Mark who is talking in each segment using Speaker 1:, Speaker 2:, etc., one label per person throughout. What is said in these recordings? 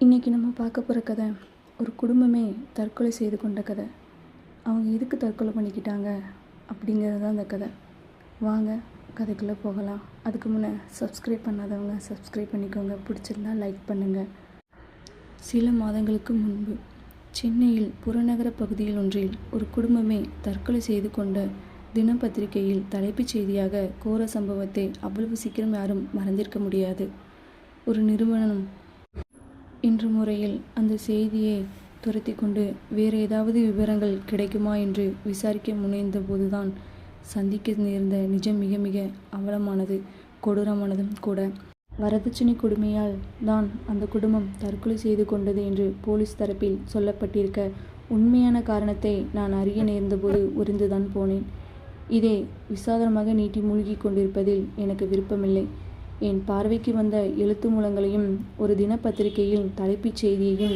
Speaker 1: இன்றைக்கி நம்ம பார்க்க போகிற கதை ஒரு குடும்பமே தற்கொலை செய்து கொண்ட கதை. அவங்க எதுக்கு தற்கொலை பண்ணிக்கிட்டாங்க அப்படிங்கிறது தான் அந்த கதை. வாங்க கதைக்குள்ளே போகலாம். அதுக்கு முன்னே சப்ஸ்கிரைப் பண்ணாதவங்க சப்ஸ்கிரைப் பண்ணிக்கோங்க, பிடிச்சிருந்தால் லைக் பண்ணுங்கள். சில மாதங்களுக்கு முன்பு சென்னையில் புறநகர பகுதியில் ஒன்றில் ஒரு குடும்பமே தற்கொலை செய்து கொண்ட தினப்பத்திரிகையில் தலைப்புச் செய்தியாக கோர சம்பவத்தை அவ்வளவு சீக்கிரம் யாரும் மறந்திருக்க முடியாது. ஒரு நிறுவனம் என்ற முறையில் அந்த செய்தியை துரத்தி கொண்டு வேறு ஏதாவது விவரங்கள் கிடைக்குமா என்று விசாரிக்க முனைந்த போதுதான் சந்திக்க நேர்ந்த நிஜம் மிக மிக அவலமானது, கொடூரமானதும் கூட. வரதட்சணை கொடுமையால் தான் அந்த குடும்பம் தற்கொலை செய்து கொண்டது என்று போலீஸ் தரப்பில் சொல்லப்பட்டிருக்க உண்மையான காரணத்தை நான் அறிய நேர்ந்தபோது உறிந்துதான் போனேன். இதை விசாரமாக நீட்டி மூழ்கி கொண்டிருப்பதில் எனக்கு விருப்பமில்லை. என் பார்வைக்கு வந்த எழுத்து மூலங்களையும் ஒரு தினப்பத்திரிகையில் தலைப்புச் செய்தியையும்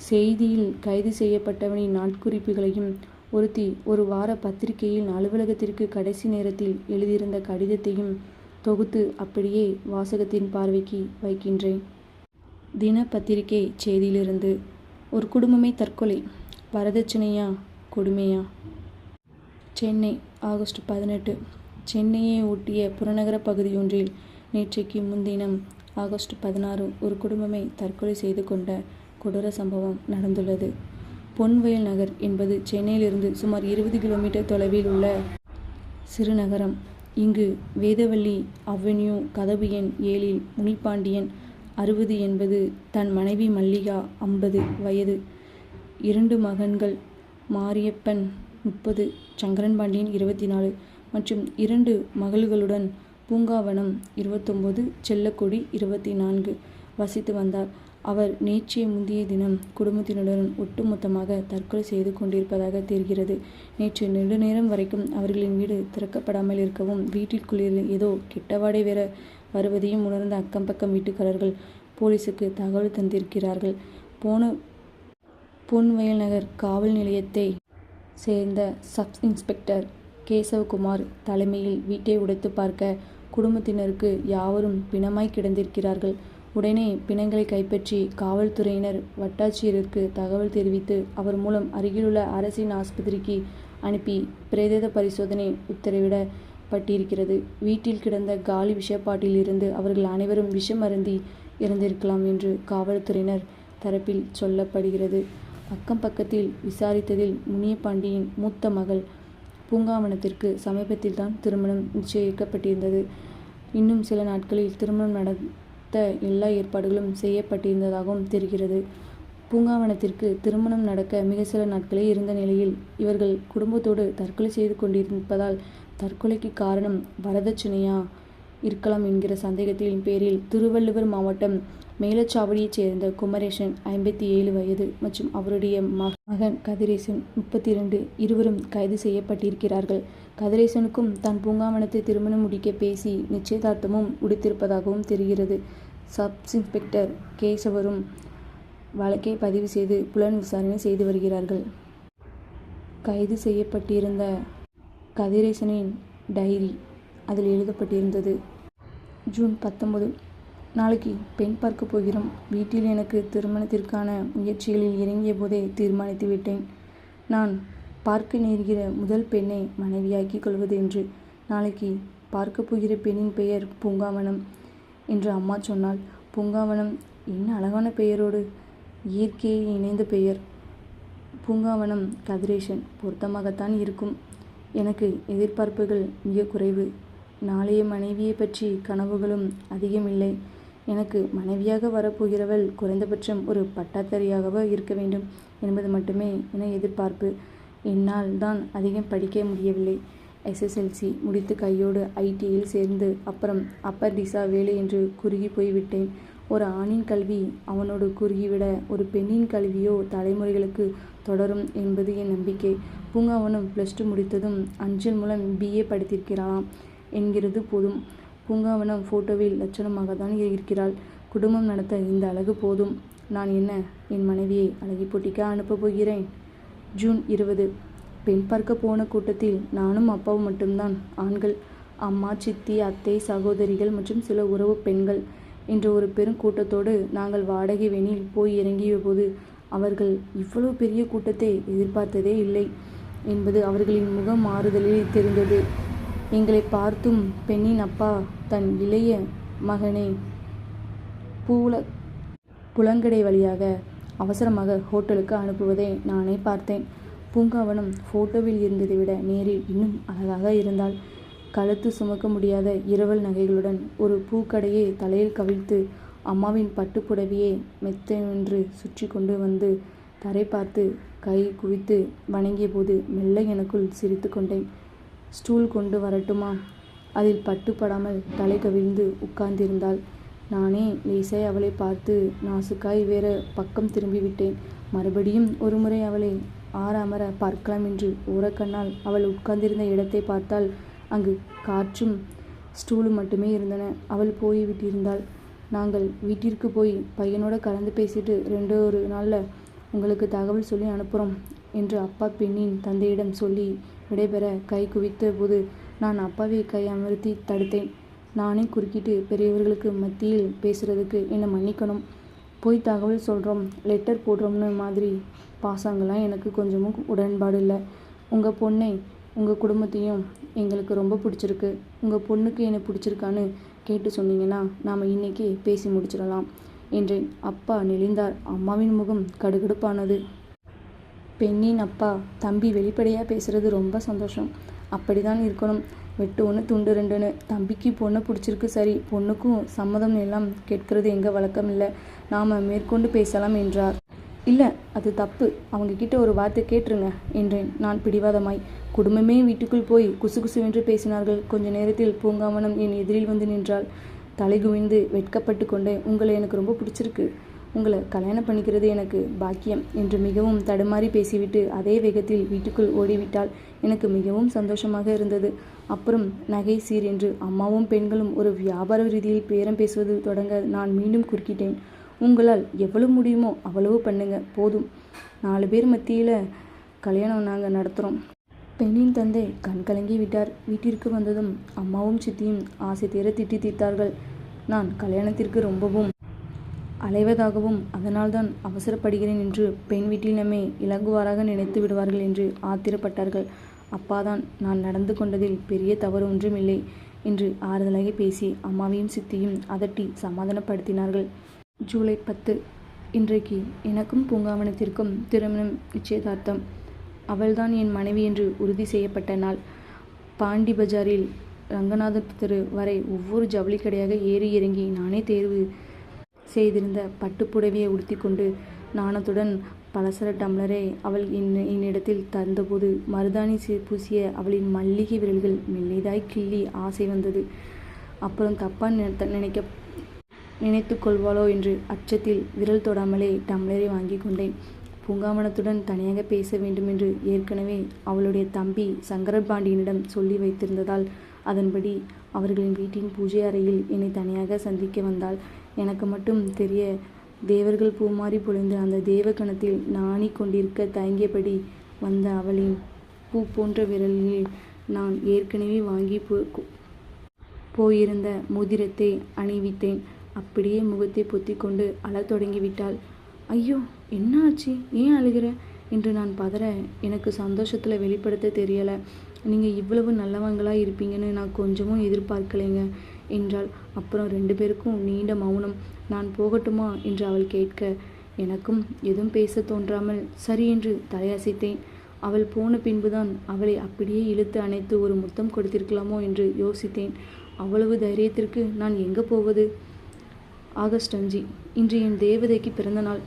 Speaker 1: செய்தியில் கைது செய்யப்பட்டவனின் நாட்குறிப்புகளையும் ஒருத்தி ஒரு வார பத்திரிகையில் அலுவலகத்திற்கு கடைசி நேரத்தில் எழுதியிருந்த கடிதத்தையும் தொகுத்து அப்படியே வாசகத்தின் பார்வைக்கு வைக்கின்றேன். தினப்பத்திரிகை செய்தியிலிருந்து: ஒரு குடும்பமே தற்கொலை, வரதட்சணையா கொடுமையா? சென்னை, ஆகஸ்ட் 18. சென்னையை ஒட்டிய புறநகர பகுதியொன்றில் நேற்றைக்கு முன்தினம் ஆகஸ்ட் 16 ஒரு குடும்பமே தற்கொலை செய்து கொண்ட கொடூர சம்பவம் நடந்துள்ளது. பொன்வயல் நகர் என்பது சென்னையிலிருந்து சுமார் 20 கிலோமீட்டர் தொலைவில் உள்ள சிறு நகரம். இங்கு வேதவள்ளி அவென்யூ கதவு எண் 7இல் முனிபாண்டியன் 60 என்பது தன் மனைவி மல்லிகா 50 வயது, 2 மகன்கள் மாரியப்பன் 30, சங்கரன் பாண்டியன் 24 மற்றும் 2 மகள்களுடன் பூங்காவனம் 29, செல்லக்கொடி 24 வசித்து வந்தார். அவர் நேற்றைய முந்தைய தினம் குடும்பத்தினருடன் ஒட்டுமொத்தமாக தற்கொலை செய்து கொண்டிருப்பதாக தெரிகிறது. நேற்று நெடுநேரம் வரைக்கும் அவர்களின் வீடு திறக்கப்படாமல் இருக்கவும் வீட்டிற்குள்ளே ஏதோ கெட்டவாடை வேற வருவதையும் உணர்ந்த அக்கம் பக்கம் வீட்டுக்காரர்கள் போலீசுக்கு தகவல் தந்திருக்கிறார்கள். பொன்வயல் நகர் காவல் நிலையத்தை சேர்ந்த சப் இன்ஸ்பெக்டர் கேசவகுமார் தலைமையில் வீட்டை உடைத்து பார்க்க குடும்பத்தினருக்கு யாவரும் பிணமாய் கிடந்திருக்கிறார்கள். உடனே பிணங்களை கைப்பற்றி காவல்துறையினர் வட்டாட்சியருக்கு தகவல் தெரிவித்து அவர் மூலம் அருகிலுள்ள அரசின் ஆஸ்பத்திரிக்கு அனுப்பி பிரேத பரிசோதனை உத்தரவிடப்பட்டிருக்கிறது. வீட்டில் கிடந்த காலி விஷப்பாட்டில் இருந்து அவர்கள் அனைவரும் விஷம் அருந்தி இறந்திருக்கலாம் என்று காவல்துறையினர் தரப்பில் சொல்லப்படுகிறது. அக்கம் பக்கத்தில் விசாரித்ததில் முனியபாண்டியின் மூத்த மகள் பூங்காவனத்திற்கு சமீபத்தில் தான் திருமணம் நிச்சயிக்கப்பட்டிருந்தது. இன்னும் சில நாட்களில் திருமணம் நடத்த எல்லா ஏற்பாடுகளும் செய்யப்பட்டிருந்ததாகவும் தெரிகிறது. பூங்காவனத்திற்கு திருமணம் நடக்க மிக சில நாட்களே இருந்த நிலையில் இவர்கள் குடும்பத்தோடு தற்கொலை செய்து கொண்டிருப்பதால் தற்கொலைக்கு காரணம் வரதட்சணையா இருக்கலாம் என்கிற சந்தேகத்தின் பேரில் திருவள்ளுவர் மாவட்டம் மேலச்சாவடியைச் சேர்ந்த குமரேசன் 57 வயது மற்றும் அவருடைய மகன் கதிரேசன் 32 இருவரும் கைது செய்யப்பட்டிருக்கிறார்கள். கதிரேசனுக்கும் தான் பூங்காவனத்தை திருமணம் முடிக்க பேசி நிச்சயதார்த்தமும் முடித்திருப்பதாகவும் தெரிகிறது. சப் இன்ஸ்பெக்டர் கேசவரும் வழக்கை பதிவு செய்து புலன் விசாரணை செய்து வருகிறார்கள். கைது செய்யப்பட்டிருந்த கதிரேசனின் டைரி அதில் எழுதப்பட்டிருந்தது: ஜூன் 19. நாளைக்கு பெண் பார்க்க போகிறோம். வீட்டில் எனக்கு திருமணத்திற்கான முயற்சிகளில் இறங்கிய போதே தீர்மானித்து விட்டேன். நான் பார்க்க நேர்கிற முதல் பெண்ணை மனைவியாக்கிக் கொள்வது என்று. நாளைக்கு பார்க்க போகிற பெண்ணின் பெயர் பூங்காவனம் என்று அம்மா சொன்னாள். பூங்காவனம் என்ன அழகான பெயரோடு, இயற்கையை இணைந்த பெயர். பூங்காவனம் கதிரேசன் பொருத்தமாகத்தான் இருக்கும். எனக்கு எதிர்பார்ப்புகள் மிக குறைவு. நாளைய மனைவியை பற்றி கனவுகளும் அதிகமில்லை. எனக்கு மனைவியாக வரப்போகிறவள் குறைந்தபட்சம் ஒரு பட்டாதாரியாகவோ இருக்க வேண்டும் என்பது மட்டுமே என எதிர்பார்ப்பு. என்னால் தான் அதிகம் படிக்க முடியவில்லை. SSLC முடித்து கையோடு ITயில் சேர்ந்து அப்புறம் அப்பர்டிஸா வேலை என்று குறுகி போய்விட்டேன். ஒரு ஆணின் கல்வி அவனோடு குறுகிவிட ஒரு பெண்ணின் கல்வியோ தலைமுறைகளுக்கு தொடரும் என்பது என் நம்பிக்கை. பூங்காவனம் +2 முடித்ததும் அஞ்சல் மூலம் BA படித்திருக்கிறாளாம் என்கிறது போதும். பூங்காவனம் ஃபோட்டோவில் லட்சணமாக தான் இருக்கிறாள். குடும்பம் நடத்த இந்த அழகு போதும். நான் என்ன என் மனைவியை அழகி போட்டிக்கா அனுப்பப் போகிறேன்? ஜூன் 20. பெண் பார்க்க போன கூட்டத்தில் நானும் அப்பாவும் மட்டும்தான். ஆண்கள் அம்மா, சித்தி, அத்தை, சகோதரிகள் மற்றும் சில உறவு பெண்கள். என்ற ஒரு பெருங்கூட்டத்தோடு நாங்கள் வாடகை வெனில் போய் இறங்கிய போது அவர்கள் இவ்வளவு பெரிய கூட்டத்தை எதிர்பார்த்ததே இல்லை என்பது அவர்களின் முகம் மாறுதலில் தெரிந்தது. எங்களை பார்த்தும் பெண்ணின் அப்பா தன் இளைய மகனை புலங்கடை வழியாக அவசரமாக ஹோட்டலுக்கு அனுப்புவதை நானே பார்த்தேன். பூங்காவனம் ஃபோட்டோவில் இருந்ததை விட நேரில் இன்னும் அழகாக இருந்தாள். கழுத்து சுமக்க முடியாத இரவல் நகைகளுடன் ஒரு பூக்கடையை தலையில் கவிழ்த்து அம்மாவின் பட்டுப்புடவையை மெத்தென்று சுற்றி கொண்டு வந்து தரை பார்த்து கை குவித்து வணங்கிய போது மெல்ல எனக்குள் சிரித்து கொண்டேன். ஸ்டூல் கொண்டு வரட்டுமா? அதில் பட்டுப்படாமல் தலை கவிழ்ந்து உட்கார்ந்திருந்தாள். நானே லேசாய் அவளை பார்த்து நாசுக்காய் வேற பக்கம் திரும்பிவிட்டேன். மறுபடியும் ஒருமுறை அவளை ஆறாமற பார்க்கலாம் என்று ஓரக்கண்ணால் அவள் உட்கார்ந்திருந்த இடத்தை பார்த்தால் அங்கு காற்றும் ஸ்டூலும் மட்டுமே இருந்தன. அவள் போய்விட்டிருந்தாள். நாங்கள் வீட்டிற்கு போய் பையனோட கலந்து பேசிட்டு 2 நாளில் உங்களுக்கு தகவல் சொல்லி அனுப்புகிறோம் என்று அப்பா பெண்ணின் தந்தையிடம் சொல்லி விடைபெற கை குவித்த போது நான் அப்பாவை கை அமர்த்தி தடுத்தேன். நானே குறுக்கிட்டு பெரியவர்களுக்கு மத்தியில் பேசுகிறதுக்கு என்னை மன்னிக்கணும். போய் தகவல் சொல்கிறோம், லெட்டர் போடுறோம்னு மாதிரி பாசாங்கெல்லாம் எனக்கு கொஞ்சமும் உடன்பாடு இல்லை. உங்கள் பொண்ணை உங்கள் குடும்பத்தையும் எங்களுக்கு ரொம்ப பிடிச்சிருக்கு. உங்கள் பொண்ணுக்கு என்னை பிடிச்சிருக்கான்னு கேட்டு சொன்னீங்கன்னா நாம் இன்னைக்கு பேசி முடிச்சிடலாம் என்றேன். அப்பா நெளிந்தார். அம்மாவின் முகம் கடுகடுப்பானது. பெண்ணின் அப்பா, தம்பி வெளிப்படையாக பேசுகிறது ரொம்ப சந்தோஷம். அப்படிதான் இருக்கணும். வெட்டு 1 துண்டு 2ன்னு. தம்பிக்கு பொண்ணை பிடிச்சிருக்கு, சரி, பொண்ணுக்கும் சம்மதம் எல்லாம் கேட்கறது எங்கள் வழக்கம் இல்லை. நாம் மேற்கொண்டு பேசலாம் என்றார். இல்லை, அது தப்பு. அவங்கக்கிட்ட ஒரு வார்த்தை கேட்டுருங்க என்றேன் நான் பிடிவாதமாய். குடும்பமே வீட்டுக்குள் போய் குசுகுசுவென்று பேசினார்கள். கொஞ்ச நேரத்தில் பூங்காவனம் என் எதிரில் வந்து நின்றாள். தலை குவிந்து வெட்கப்பட்டு கொண்டே, உங்களை எனக்கு ரொம்ப பிடிச்சிருக்கு. உங்களை கல்யாணம் பண்ணிக்கிறது எனக்கு பாக்கியம் என்று மிகவும் தடுமாறி பேசிவிட்டு அதே வேகத்தில் வீட்டுக்குள் ஓடிவிட்டாள். எனக்கு மிகவும் சந்தோஷமாக இருந்தது. அப்புறம் நகை சீர் என்று அம்மாவும் பெண்களும் ஒரு வியாபார ரீதியில் பேரம் பேசுவது தொடங்க நான் மீண்டும் குறுக்கிட்டேன். உங்களால் எவ்வளவு முடியுமோ அவ்வளவு பண்ணுங்க, போதும். 4 பேர் மத்தியில் கல்யாணம் நாங்கள் நடத்துகிறோம். பெண்ணின் தந்தை கண் கலங்கி விட்டார். வீட்டிற்கு வந்ததும் அம்மாவும் சித்தியும் ஆசை தீர திட்டி தீர்த்தார்கள். நான் கல்யாணத்திற்கு ரொம்பவும் அலைவதாகவும் அதனால்தான் அவசரப்படுகிறேன் என்று பெண் வீட்டில் நம்மை இலகுவாராக நினைத்து விடுவார்கள் என்று ஆத்திரப்பட்டார்கள். அப்பாதான் நான் நடந்து கொண்டதில் பெரிய தவறு ஒன்றுமில்லை என்று ஆறுதலாக பேசி அம்மாவையும் சித்தியும் அதட்டி சமாதானப்படுத்தினார்கள். ஜூலை 10. இன்றைக்கு எனக்கும் பூங்காவனத்திற்கும் திருமணம் நிச்சயதார்த்தம். அவள்தான் என் மனைவி என்று உறுதி செய்யப்பட்ட நாள். பாண்டி பஜாரில் ரங்கநாத தெரு வரை ஒவ்வொரு ஜவுளி கடையாக ஏறி இறங்கி நானே தேர்வு செய்திருந்த பட்டுப்புடவையை உடுத்தி கொண்டு நாணத்துடன் பலசர டம்ளரை அவள் என்னிடத்தில் தந்தபோது மருதாணி பூசிய அவளின் மல்லிகை விரல்கள் மெல்லிதாய் கிள்ளி ஆசை வந்தது. அப்புறம் தப்பாக நினைத்து கொள்வாளோ என்று அச்சத்தில் விரல் தொடாமலே டம்ளரை வாங்கி கொண்டேன். பூங்காவனத்துடன் தனியாக பேச வேண்டுமென்று ஏற்கனவே அவளுடைய தம்பி சங்கரபாண்டியனிடம் சொல்லி வைத்திருந்ததால் அதன்படி அவர்களின் வீட்டின் பூஜை அறையில் என்னை தனியாக சந்திக்க வந்தாள். எனக்கு மட்டும் தெரிய தேவர்கள் பூமாறி பொழிந்த அந்த தேவகணத்தில் நாணி கொண்டிருக்க தயங்கியபடி வந்த அவளின் பூ போன்ற விரலில் நான் ஏற்கனவே வாங்கி போயிருந்த மோதிரத்தை அணிவித்தேன். அப்படியே முகத்தை பொத்தி கொண்டு அழத் தொடங்கிவிட்டாள். ஐயோ, என்ன ஆச்சு? ஏன் அழுகிற என்று நான் பதற எனக்கு சந்தோஷத்தில் வெளிப்படுத்த தெரியலை. நீங்கள் இவ்வளவு நல்லவங்களாக இருப்பீங்கன்னு நான் கொஞ்சமும் எதிர்பார்க்கலைங்க என்றாள். அப்புறம் 2 பேருக்கும் நீண்ட மௌனம். நான் போகட்டுமா என்று அவள் கேட்க எனக்கும் எதுவும் பேச தோன்றாமல் சரி என்று தலையசைத்தேன். அவள் போன பின்புதான் அவளை அப்படியே இழுத்து அணைத்து ஒரு முத்தம் கொடுத்திருக்கலாமோ என்று யோசித்தேன். அவ்வளவு தைரியத்திற்கு நான் எங்கே போவது? ஆகஸ்ட் 5. இன்று என் தேவதைக்கு பிறந்த நாள்.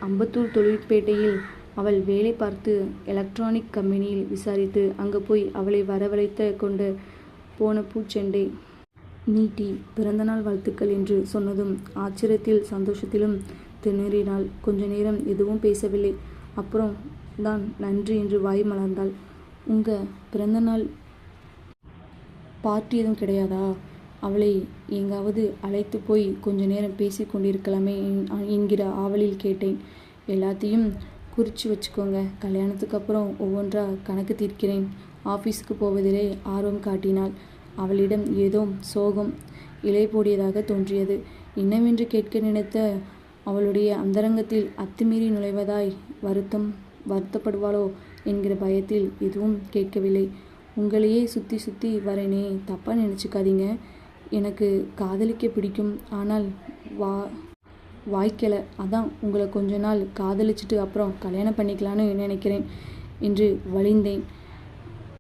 Speaker 1: அம்பத்தூர் தொழிற்பேட்டையில் அவள் வேலை பார்த்து எலக்ட்ரானிக் கம்பெனியில் விசாரித்து அங்கே போய் அவளை வரவழைத்து கொண்டு போன பூச்செண்டை நீட்டி பிறந்தநாள் வாழ்த்துக்கள் என்று சொன்னதும் ஆச்சரியத்தில் சந்தோஷத்திலும் திணறினாள். கொஞ்ச நேரம் எதுவும் பேசவில்லை. அப்புறம் தான் நன்றி என்று வாய் மலர்ந்தாள். உங்கள் பிறந்தநாள் பார்ட்டி எதுவும் கிடையாதா? அவளை எங்காவது அழைத்து போய் கொஞ்ச நேரம் பேசி கொண்டிருக்கலாமே என்கிற ஆவலில் கேட்டேன். எல்லாத்தையும் குறித்து வச்சுக்கோங்க, கல்யாணத்துக்கு அப்புறம் ஒவ்வொன்றா கணக்கு தீர்க்கிறேன். ஆஃபீஸுக்கு போவதிலே ஆர்வம் காட்டினாள். அவளிடம் ஏதோ சோகம் இலை போடியதாக தோன்றியது. என்னவென்று கேட்க நினைத்த அவளுடைய அந்தரங்கத்தில் அத்துமீறி நுழைவதாய் வருத்தப்படுவாளோ என்கிற பயத்தில் எதுவும் கேட்கவில்லை. உங்களையே சுற்றி சுற்றி வரேனே, தப்பாக நினச்சிக்காதீங்க. எனக்கு காதலிக்க பிடிக்கும். ஆனால் வாய்க்கலை. அதான் உங்களை கொஞ்ச நாள் காதலிச்சுட்டு அப்புறம் கல்யாணம் பண்ணிக்கலான்னு நினைக்கிறேன் என்று வழிந்தேன்.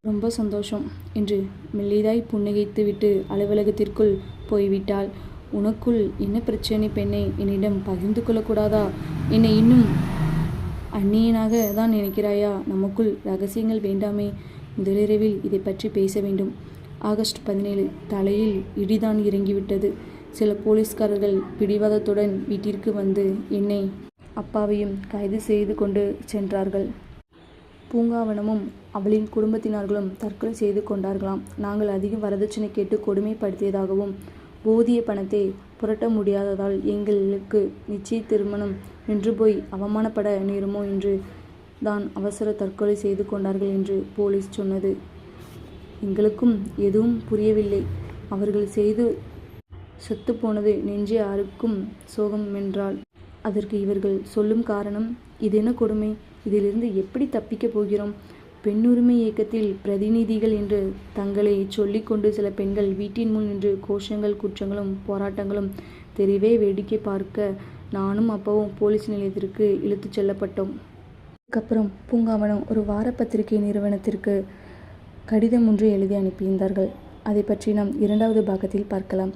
Speaker 1: ரொம்ப சந்தோஷம் என்று மெல்லிதாய் புன்னகைத்து விட்டு அலுவலகத்திற்குள் போய்விட்டாள். உனக்குள் என்ன பிரச்சனை பெண்ணே? என்னிடம் பகிர்ந்து கொள்ளக்கூடாதா? என்னை இன்னும் அந்நியனாக தான் நினைக்கிறாயா? நமக்குள் ரகசியங்கள் வேண்டாமே. முதலிரவில் இதை பற்றி பேச வேண்டும். ஆகஸ்ட் 17. தலையில் இடிதான் இறங்கிவிட்டது. சில போலீஸ்காரர்கள் பிடிவாதத்துடன் வீட்டிற்கு வந்து என்னை அப்பாவையும் கைது செய்து கொண்டு சென்றார்கள். பூங்காவனமும் அவளின் குடும்பத்தினர்களும் தற்கொலை செய்து கொண்டார்களாம். நாங்கள் அதிகம் வரதட்சணை கேட்டு கொடுமைப்படுத்தியதாகவும் போதிய பணத்தை புரட்ட முடியாததால் எங்களுக்கு நிச்சய திருமணம் நின்று போய் அவமானப்பட நேருமோ என்று தான் அவசர தற்கொலை செய்து கொண்டார்கள் என்று போலீஸ் சொன்னது. எங்களுக்கும் எதுவும் புரியவில்லை. அவர்கள் செய்து செத்துப்போனது நெஞ்சே அறுக்கும் சோகம் என்றால் அதற்கு இவர்கள் சொல்லும் காரணம் இதென்ன கொடுமை? இதிலிருந்து எப்படி தப்பிக்கப் போகிறோம்? பெண்ணுரிமை இயக்கத்தில் பிரதிநிதிகள் என்று தங்களை சொல்லிக்கொண்டு சில பெண்கள் வீட்டின் முன் நின்று கோஷங்கள், குற்றங்களும், போராட்டங்களும் தெருவே வேடிக்கை பார்க்க நானும் அப்பாவும் போலீஸ் நிலையத்திற்கு இழுத்துச் செல்லப்பட்டோம். அதுக்கப்புறம் பூங்காவனம் ஒரு வார பத்திரிகை நிறுவனத்திற்கு கடிதம் ஒன்று எழுதி அனுப்பியிருந்தார்கள். அதை பற்றி நாம் 2வது பாகத்தில் பார்க்கலாம்.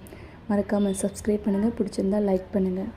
Speaker 1: மறக்காமல் சப்ஸ்கிரைப் பண்ணுங்கள். பிடிச்சிருந்தால் லைக் பண்ணுங்கள்.